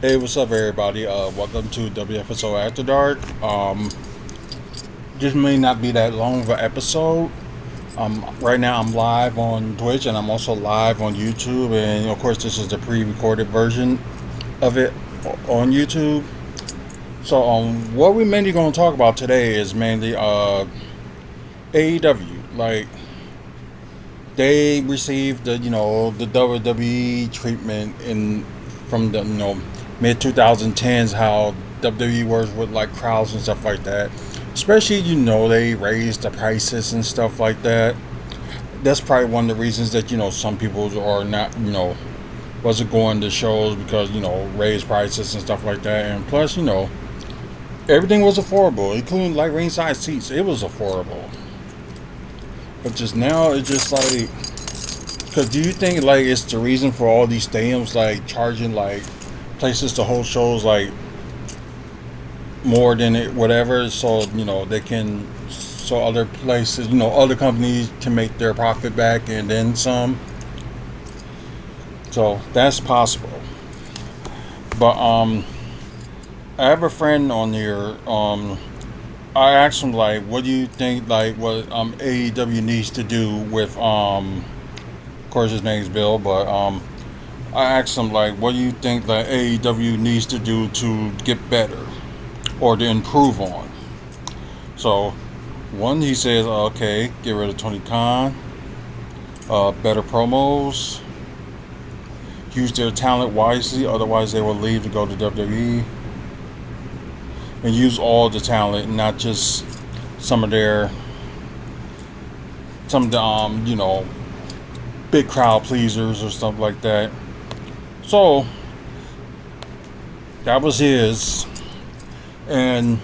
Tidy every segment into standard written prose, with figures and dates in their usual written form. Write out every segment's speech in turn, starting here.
Hey, what's up, everybody? Welcome to WFSO After Dark. This may not be that long of an episode. Right now, I'm live on Twitch and I'm also live on YouTube. And of course, this is the pre-recorded version of it on YouTube. So, what we're mainly going to talk about today is mainly AEW. Like, they received the WWE treatment in from the mid 2010s, how WWE works with like crowds and stuff like that. Especially they raised the prices and stuff like that. That's probably one of the reasons that some people are not wasn't going to shows because raised prices and stuff like that. And plus everything was affordable, including like ringside seats. It was affordable. But just now, it's just like, because do you think like it's the reason for all these stadiums like charging like places to hold shows like more than it whatever, so they can, so other places, other companies can make their profit back and then some. So that's possible. But I have a friend on here. I asked him like, what do you think like what AEW needs to do with of course his name's Bill, but I asked him like, what do you think that AEW needs to do to get better or to improve on? So one, he says, okay, get rid of Tony Khan, better promos, use their talent wisely, otherwise they will leave to go to WWE, and use all the talent, not just some of their some of the big crowd pleasers or stuff like that. So that was his, and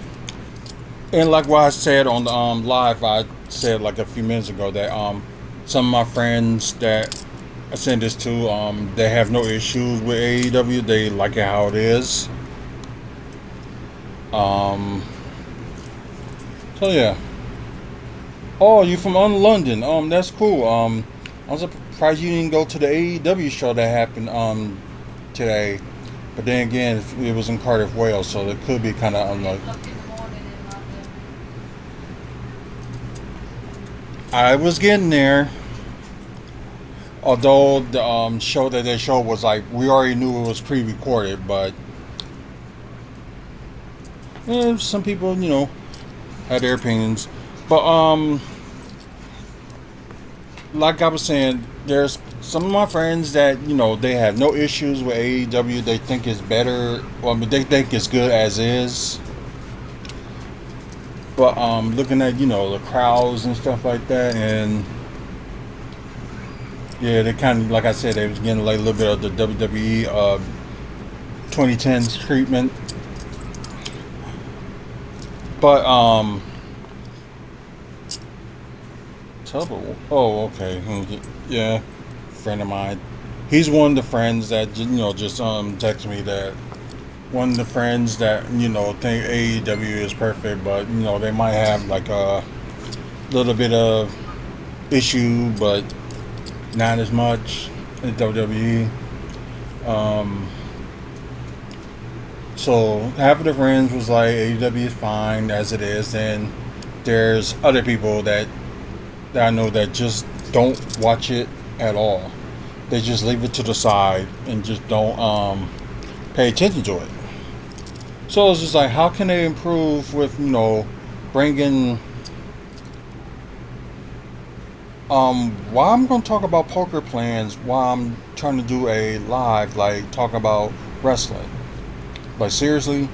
like what I said on the live, I said like a few minutes ago that some of my friends that I sent this to, they have no issues with AEW. They like it how it is. Um, so yeah. Oh, you from London? That's cool. I'm surprised you didn't go to the AEW show that happened today. But then again, it was in Cardiff, Wales, so it could be kind of unlike. I was getting there. Although the show that they showed was like, we already knew it was pre-recorded, but some people had their opinions. But like I was saying, there's some of my friends that they have no issues with AEW. They think it's better. Well, I mean, they think it's good as is. But looking at the crowds and stuff like that, and yeah, they kind of, like I said, they was getting like a little bit of the WWE 2010s treatment. But Tubbo. Oh, okay. Yeah, friend of mine. He's one of the friends that just text me that one of the friends that think AEW is perfect, but they might have like a little bit of issue, but not as much in WWE. Um, so half of the friends was like AEW is fine as it is, and there's other people that I know that just don't watch it at all. They just leave it to the side and just don't pay attention to it. So it's just like, how can they improve with bringing why I'm gonna talk about poker plans while I'm trying to do a live like talk about wrestling. Like seriously,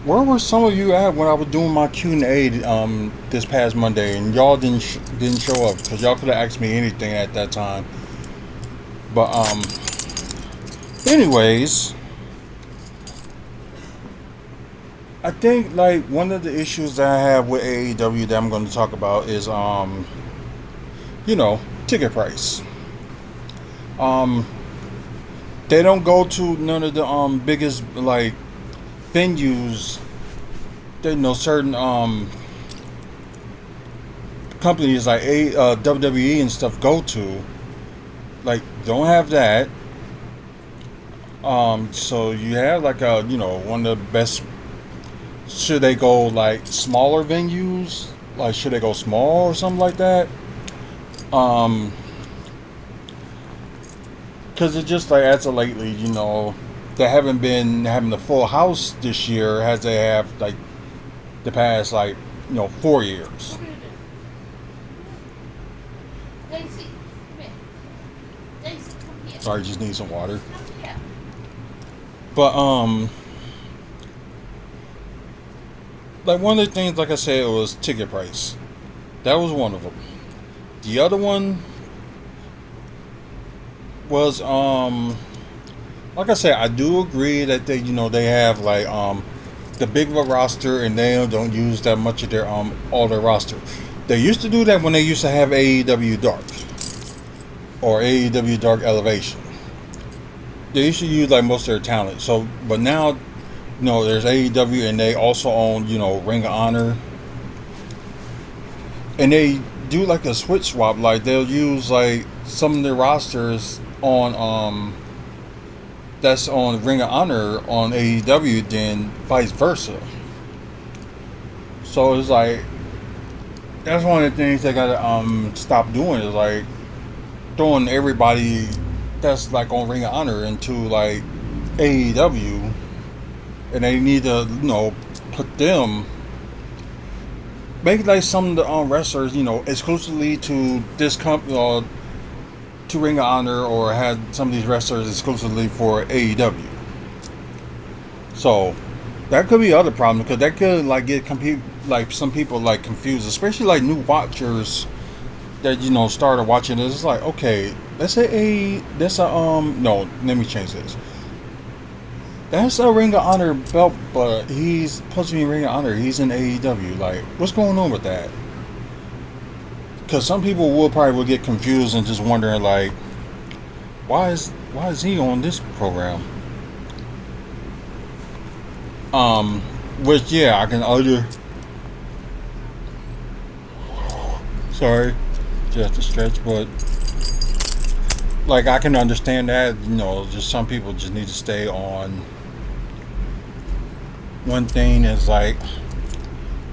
where were some of you at when I was doing my Q&A this past Monday, and y'all didn't show up because y'all could have asked me anything at that time. But anyways, I think like one of the issues that I have with AEW that I'm going to talk about is ticket price. Um, they don't go to none of the biggest like venues that certain companies like WWE and stuff go to. Like, don't have that. So you have like a, one of the best. Should they go like smaller venues? Like, should they go small or something like that? Um, because it just like as of lately, they haven't been having the full house this year as they have like the past, like, 4 years. Daisy, come here. Daisy, come here. Sorry, just need some water. Come here. But like one of the things, like I said, was ticket price. That was one of them. The other one was like I said, I do agree that they have like the big of a roster, and they don't use that much of their all their roster. They used to do that when they used to have AEW Dark or AEW Dark Elevation. They used to use like most of their talent. So, but now, there's AEW, and they also own, Ring of Honor, and they do like a switch swap. Like they'll use like some of their rosters on that's on Ring of Honor on AEW, then vice versa. So it's like that's one of the things they gotta stop doing, is like throwing everybody that's like on Ring of Honor into like AEW, and they need to put them, make like some of the wrestlers exclusively to this company or to Ring of Honor, or had some of these wrestlers exclusively for AEW. So that could be other problem, because that could like get compete like some people like confused, especially like new watchers that started watching this. It's like, okay, let's say that's a no, let me change this. That's a Ring of Honor belt, but he's supposed to be in Ring of Honor. He's in AEW. Like, what's going on with that? Because some people will get confused and just wondering like, why is he on this program? Which, yeah, I can either. Sorry, just to stretch, but like I can understand that. Just some people just need to stay on one thing. Is like,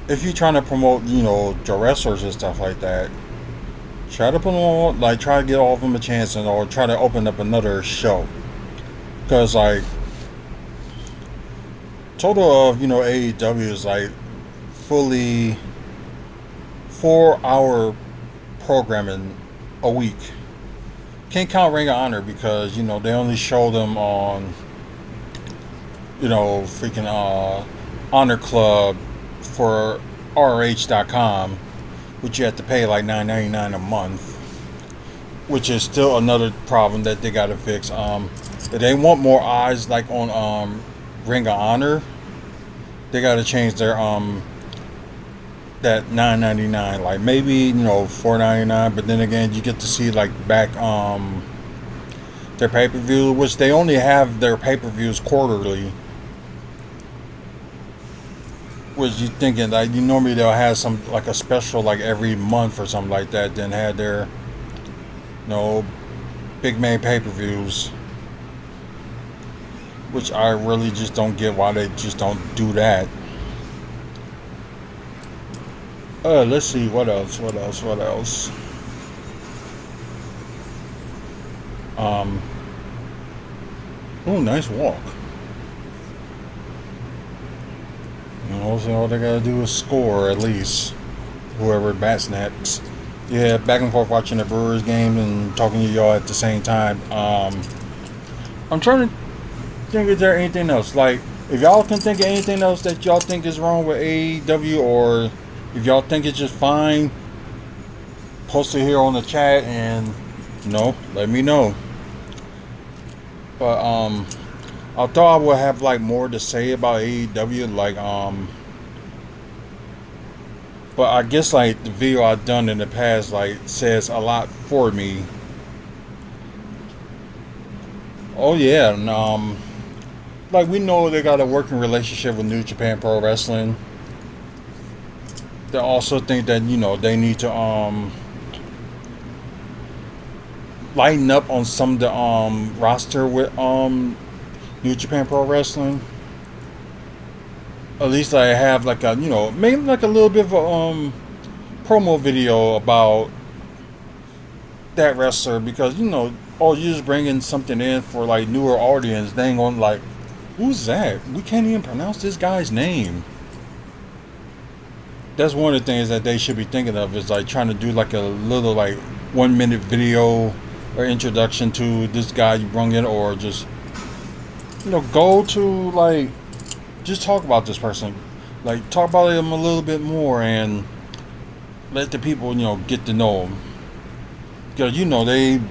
if you're trying to promote, the wrestlers and stuff like that, try to put them on, like, try to get all of them a chance, or try to open up another show. Because, like, total of, AEW is, like, fully 4-hour programming a week. Can't count Ring of Honor because, they only show them on, freaking Honor Club for ROH.com, which you have to pay like $9.99 a month, which is still another problem that they got to fix. If they want more eyes like on Ring of Honor, they got to change their that $9.99, like maybe $4.99, but then again you get to see like back their pay-per-view, which they only have their pay-per-views quarterly. Was you thinking like normally they'll have some like a special like every month or something like that, then had their big main pay-per-views, which I really just don't get why they just don't do that. Let's see what else. Um, oh, nice walk. So all they gotta do is score at least. Whoever bats next. Yeah, back and forth watching the Brewers game and talking to y'all at the same time. I'm trying to think, is there anything else? Like, if y'all can think of anything else that y'all think is wrong with AEW, or if y'all think it's just fine, post it here on the chat and let me know. But I thought I would have like more to say about AEW, like but I guess like the video I've done in the past like says a lot for me. Oh yeah, and like we know they got a working relationship with New Japan Pro Wrestling. They also think that they need to lighten up on some of the roster with New Japan Pro Wrestling. At least I have like a maybe like a little bit of a promo video about that wrestler because oh, you just bringing something in for like newer audience. They ain't gonna like, who's that? We can't even pronounce this guy's name. That's one of the things that they should be thinking of is like trying to do like a little like 1 minute video or introduction to this guy you brought in, or just go to like just talk about this person, like talk about him a little bit more and let the people get to know him. Because they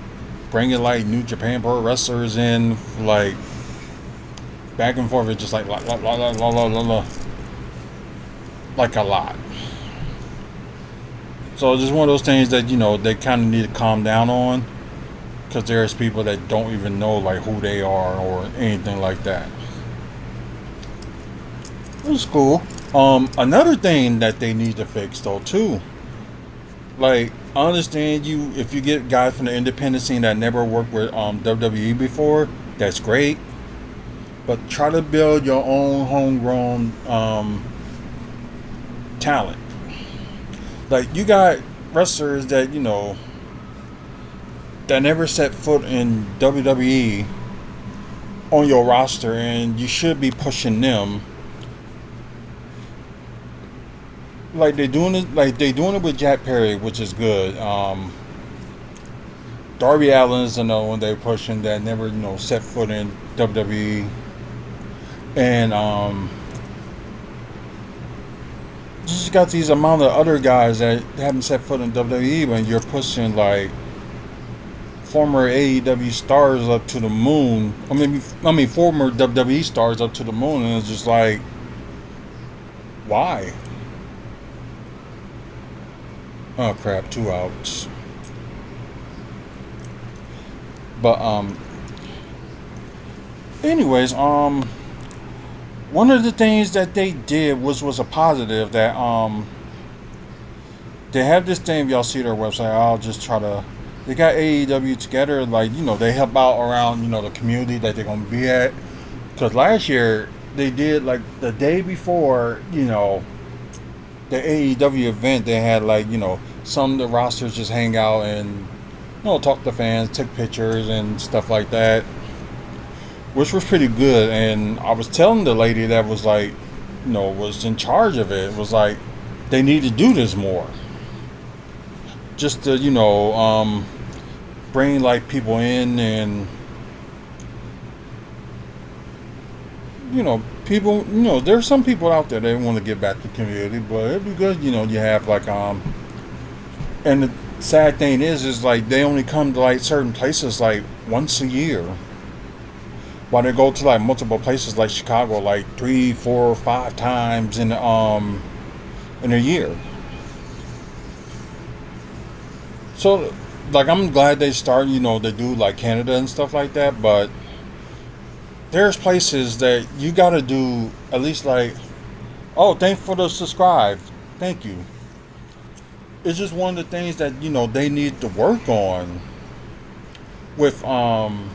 bringing like New Japan Pro wrestlers in like back and forth. It's just like like a lot. So it's just one of those things that they kind of need to calm down on, because there's people that don't even know like who they are or anything like that. It was cool. Another thing that they need to fix though too, like I understand you if you get guys from the independent scene that never worked with WWE before, that's great. But try to build your own homegrown talent. Like you got wrestlers that that never set foot in WWE on your roster, and you should be pushing them. Like they doing it with Jack Perry, which is good. Darby Allin's another one they pushing that never set foot in WWE, and just got these amount of other guys that haven't set foot in WWE, when you're pushing like former AEW stars up to the moon. I mean former WWE stars up to the moon, and it's just like, why? Oh crap, 2 outs. But anyways, one of the things that they did was a positive, that they have this thing. If y'all see their website, I'll just try to. They got AEW together, like they help out around the community that they're gonna be at. Because last year they did like the day before the AEW event, they had like some of the rosters just hang out and talk to fans, take pictures and stuff like that, which was pretty good. And I was telling the lady that was like, was in charge of it, was like, they need to do this more. Just to, bring like people in, and people, there's some people out there that want to give back to the community, but it'd be good, you have like and the sad thing is like they only come to like certain places like once a year, while they go to like multiple places like Chicago like 3, 4, 5 times in a year. So like I'm glad they start, they do like Canada and stuff like that, but there's places that you gotta do at least like, oh, thanks for the subscribe, thank you. It's just one of the things that they need to work on with don't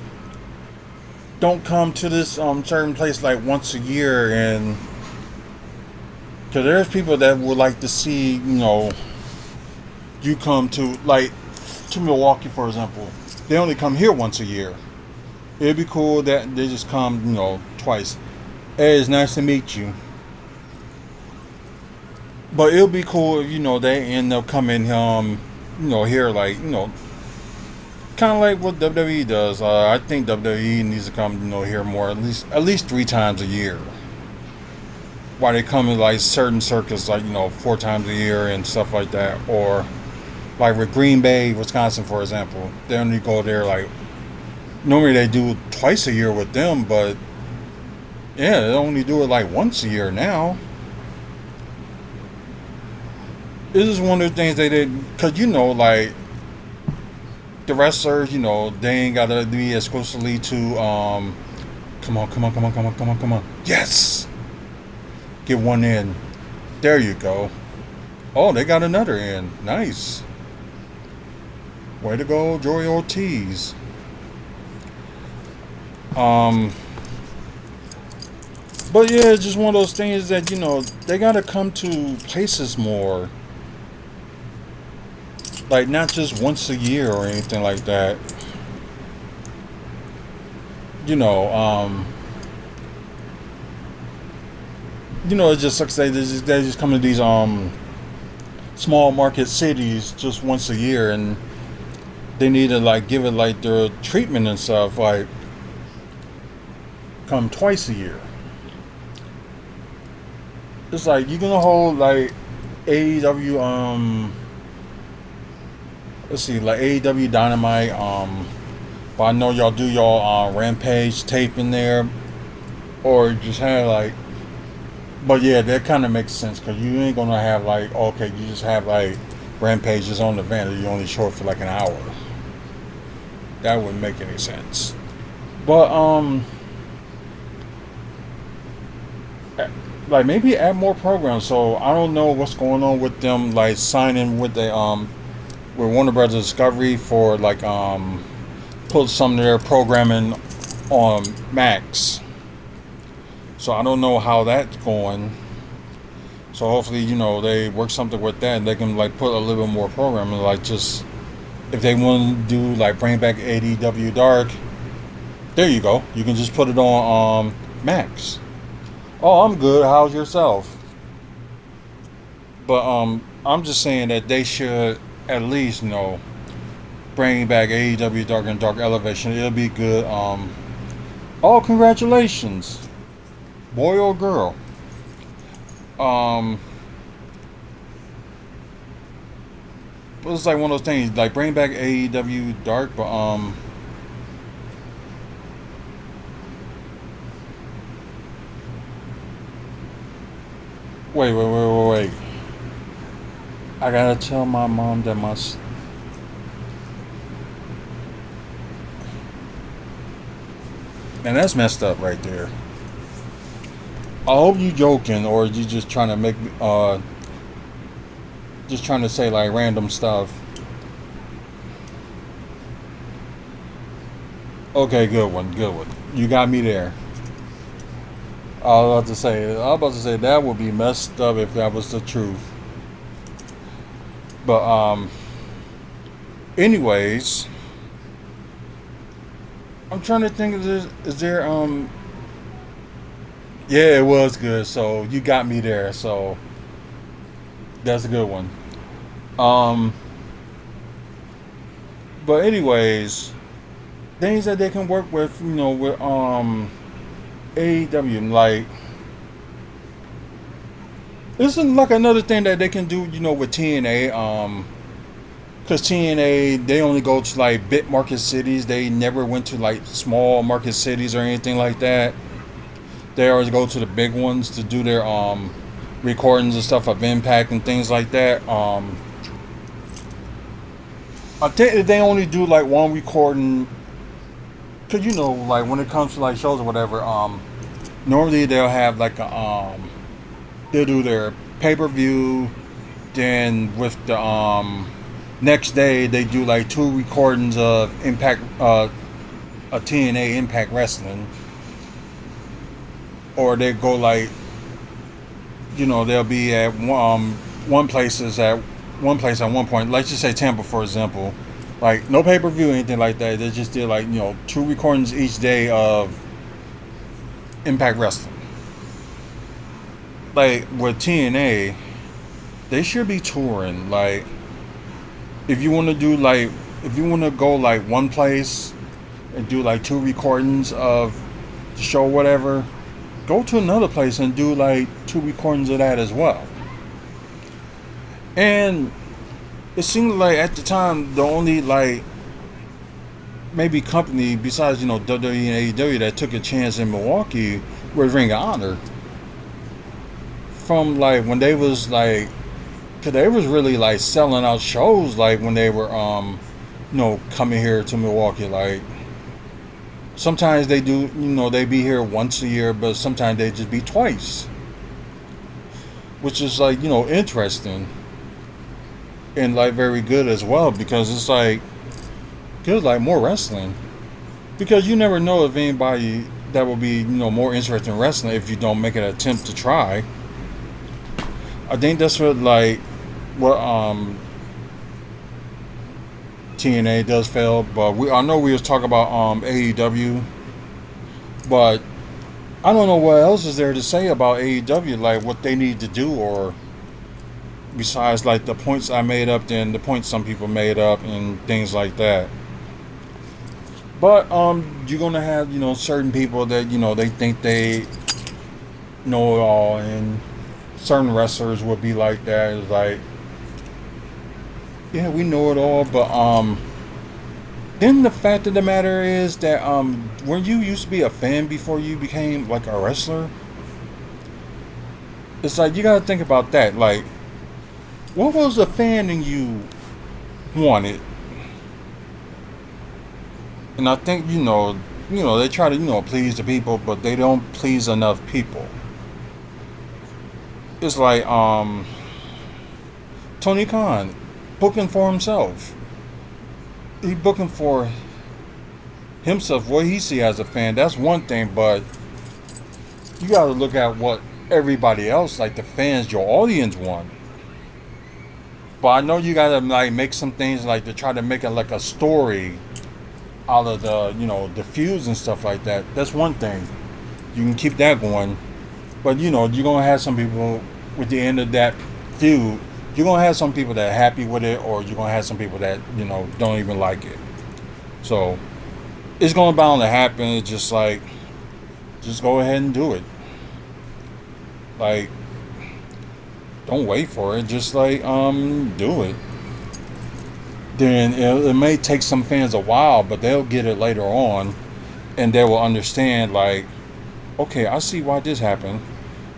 come to this certain place like once a year, and because there's people that would like to see you come to like to Milwaukee, for example. They only come here once a year. It'd be cool that they just come twice. Hey, it's nice to meet you. But it'll be cool if they end up coming here like kind of like what WWE does. I think WWE needs to come here more, at least 3 times a year. Why they come in like certain circuits like 4 times a year and stuff like that, or like with Green Bay, Wisconsin, for example, they only go there like normally they do twice a year with them, but yeah, they only do it like once a year now. This is one of the things they did, because like the wrestlers, they ain't gotta be exclusively to come on, come on, come on, come on, come on, come on. Yes! Get one in. There you go. Oh, they got another in. Nice. Way to go, Joey Ortiz. But yeah, it's just one of those things that they gotta come to places more, like not just once a year or anything like that. You know, um, it just sucks that they just come to these small market cities just once a year, and they need to like give it like their treatment and stuff like come twice a year. It's like you're gonna hold like AEW let's see, like AEW Dynamite. But I know y'all do y'all Rampage tape in there, or just have like. But yeah, that kind of makes sense because you ain't gonna have like okay, you just have like Rampages on the van, and you only show it for like an hour. That wouldn't make any sense. But like maybe add more programs. So I don't know what's going on with them, like signing with the with Warner Brothers Discovery for like put some of their programming on Max. So I don't know how that's going. So hopefully, they work something with that and they can like put a little bit more programming. Like just if they want to do like bring back ADW Dark, there you go. You can just put it on Max. Oh, I'm good. How's yourself? But I'm just saying that they should at least bring back AEW Dark and Dark Elevation. It'll be good. Oh, congratulations, boy or girl. Um, but it's like one of those things. Like bring back AEW Dark, but wait. I gotta tell my mom that and that's messed up right there. I hope you joking or you just trying to make just trying to say like random stuff. Okay, good one, good one. You got me there. I was about to say that would be messed up if that was the truth. But anyways, I'm trying to think of this. Is there yeah, it was good. So you got me there. So that's a good one. Um, but anyways, things that they can work with, with AEW, like this is like another thing that they can do, with TNA. Because TNA they only go to like big market cities. They never went to like small market cities or anything like that. They always go to the big ones to do their recordings and stuff of Impact and things like that. I think they only do like one recording. Cause like when it comes to like shows or whatever, normally they'll have like they'll do their pay per view, then with the next day they do like two recordings of Impact, a TNA Impact Wrestling, or they go like they'll be at one places at one place at one point. Let's just say Tampa, for example. Like no pay per view or anything like that. They just did like two recordings each day of Impact Wrestling. Like with TNA, they should be touring. Like if you want to do like if you want to go like one place and do like two recordings of the show, whatever, go to another place and do like two recordings of that as well. And it seemed like at the time the only like maybe company besides WWE and AEW that took a chance in Milwaukee was Ring of Honor. From like when they was like, cause they was really like selling out shows like when they were coming here to Milwaukee. Like sometimes they do they be here once a year, but sometimes they just be twice, which is like interesting and like very good as well because it's like good like more wrestling because you never know if anybody that will be more interesting in wrestling if you don't make an attempt to try. I think that's what TNA does fail, but I know we was talking about AEW, but I don't know what else is there to say about AEW, like what they need to do, or besides like the points I made up, then the points some people made up, and things like that. But you're gonna have certain people that they think they know it all, and certain wrestlers would be like that. It's like, yeah, we know it all, but then the fact of the matter is that when you used to be a fan before you became like a wrestler, it's like you gotta think about that. Like, what was the fan in you wanted? And I think they try to please the people, but they don't please enough people. It's like Tony Khan booking for himself. He booking for himself, what he see as a fan. That's one thing, but you got to look at what everybody else, like the fans, your audience, want. But I know you got to like make some things like to try to make it like a story out of the feuds and stuff like that. That's one thing. You can keep that going, but you're gonna have some people with the end of that feud. You're gonna have some people that are happy with it, or you're gonna have some people that don't even like it. So it's gonna bound to happen. It's just like, just go ahead and do it. Like, don't wait for it. Just like do it. Then it may take some fans a while, but they'll get it later on, and they will understand. Like, okay, I see why this happened.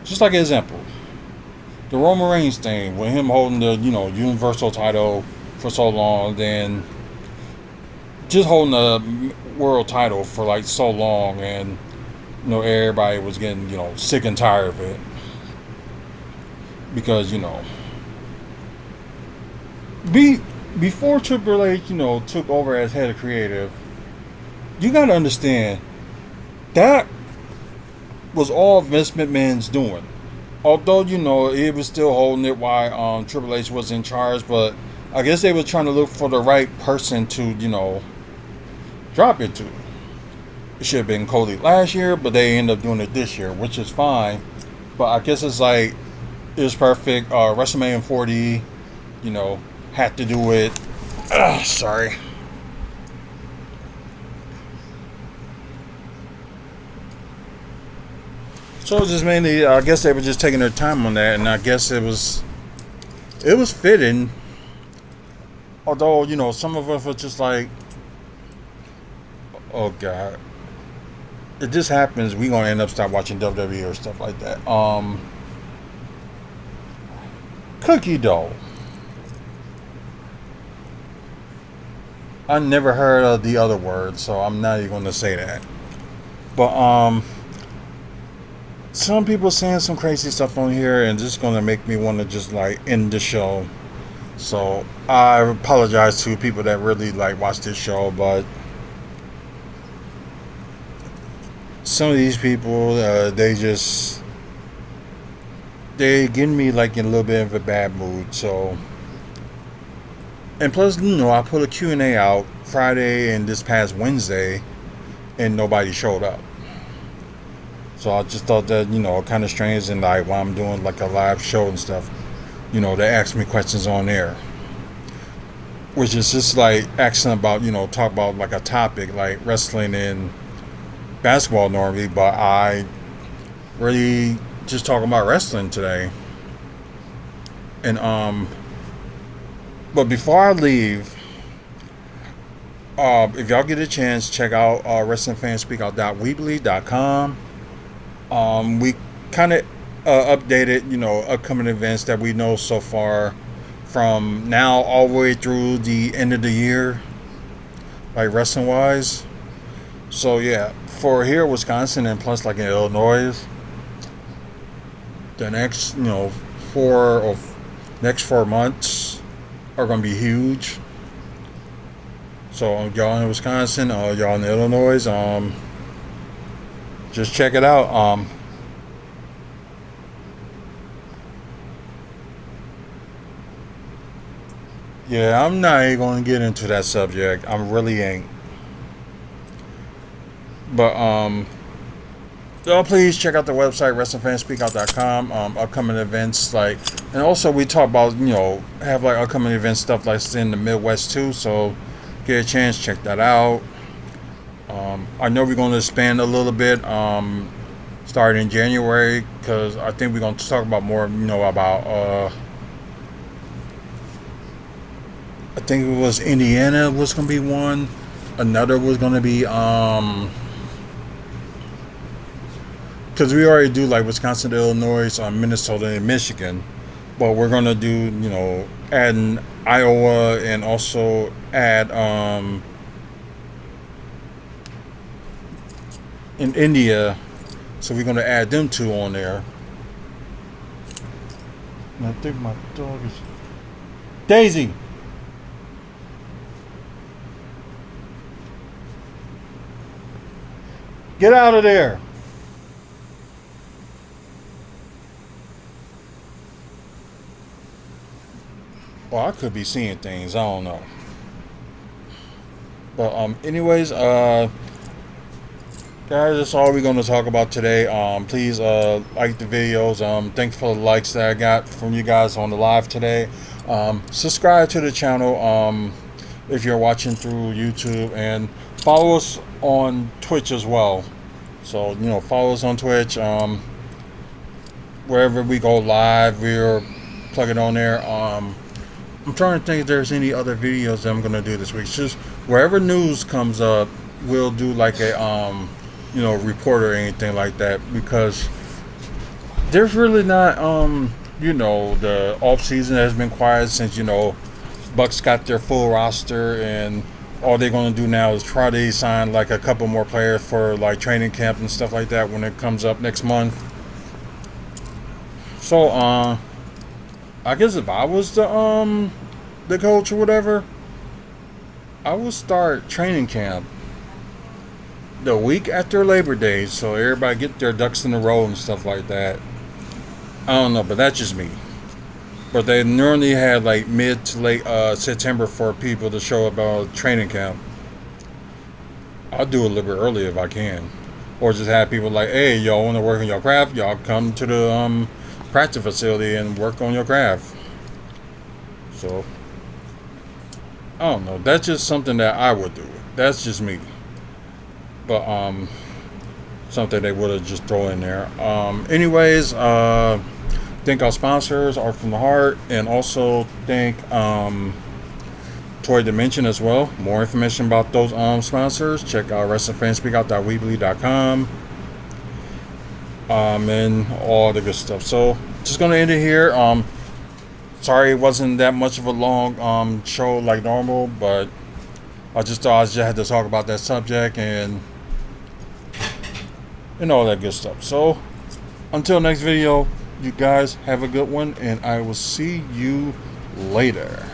Just like an example, the Roman Reigns thing, with him holding the Universal title for so long, then just holding the world title for like so long, and everybody was getting sick and tired of it because before Triple H took over as head of creative, you got to understand that was all Vince McMahon's doing. Although it was still holding it while Triple H was in charge, but I guess they were trying to look for the right person to drop it to. It should have been Cody last year, but they ended up doing it this year, which is fine. But I guess it's like it was perfect. WrestleMania 40, had to do it. Sorry. So it was just mainly, I guess they were just taking their time on that, and I guess it was fitting. Although some of us were just like, oh god, if this happens, we gonna end up stop watching WWE or stuff like that. Cookie dough. I never heard of the other word, so I'm not even gonna say that. But some people saying some crazy stuff on here, and just gonna make me want to just like end the show. So I apologize to people that really like watch this show, but some of these people, they getting me like in a little bit of a bad mood. So, and plus, I put a Q&A out Friday and this past Wednesday, and nobody showed up. So I just thought that kind of strange, and like while I'm doing like a live show and stuff, they ask me questions on air, which is just like asking about talk about like a topic like wrestling and basketball normally, but I really just talking about wrestling today. And but before I leave, if y'all get a chance, check out wrestlingfanspeakout.weebly.com. We kind of updated, upcoming events that we know so far from now all the way through the end of the year, like wrestling wise. So yeah, for here, Wisconsin, and plus like in Illinois, the next, 4 months are gonna be huge. So y'all in Wisconsin, y'all in Illinois, just check it out. Yeah, I'm not even going to get into that subject. I really ain't. But please check out the website wrestlingfanspeakout.com. Upcoming events like, and also we talk about have like upcoming event stuff like in the Midwest too. So get a chance, check that out. I know we're going to expand a little bit starting in January because I think we're going to talk about more about I think it was Indiana was going to be one. Another was going to be because we already do like Wisconsin, Illinois, Minnesota, and Michigan, but we're gonna do add in Iowa and also add in India, so we're gonna add them two on there. And I think my dog is Daisy. Get out of there. Well, I could be seeing things. I don't know. But anyways, guys, that's all we're gonna talk about today. Please like the videos. Thanks for the likes that I got from you guys on the live today. Subscribe to the channel if you're watching through YouTube, and follow us on Twitch as well. So follow us on Twitch. Wherever we go live, we're plugging on there. I'm trying to think if there's any other videos that I'm gonna do this week. It's just wherever news comes up, we'll do like a report or anything like that, because there's really not the off season has been quiet since Bucks got their full roster, and all they're gonna do now is try to sign like a couple more players for like training camp and stuff like that when it comes up next month. So I guess if I was the coach or whatever, I would start training camp the week after Labor Day, so everybody get their ducks in a row and stuff like that. I don't know, but that's just me. But they normally had like mid to late September for people to show up at training camp. I'll do it a little bit early if I can, or just have people like, hey, y'all want to work on your craft? Y'all come to the practice facility and work on your craft. So I don't know. That's just something that I would do. That's just me. But something they would have just thrown in there. Anyways, thank our sponsors, Art from the Heart, and also thank Toy Dimension as well. More information about those sponsors, check out wrestlingfanspeakout.weebly.com and all the good stuff. So just gonna end it here. Sorry it wasn't that much of a long show like normal, but I just thought I just had to talk about that subject and all that good stuff. So until next video, you guys have a good one, and I will see you later.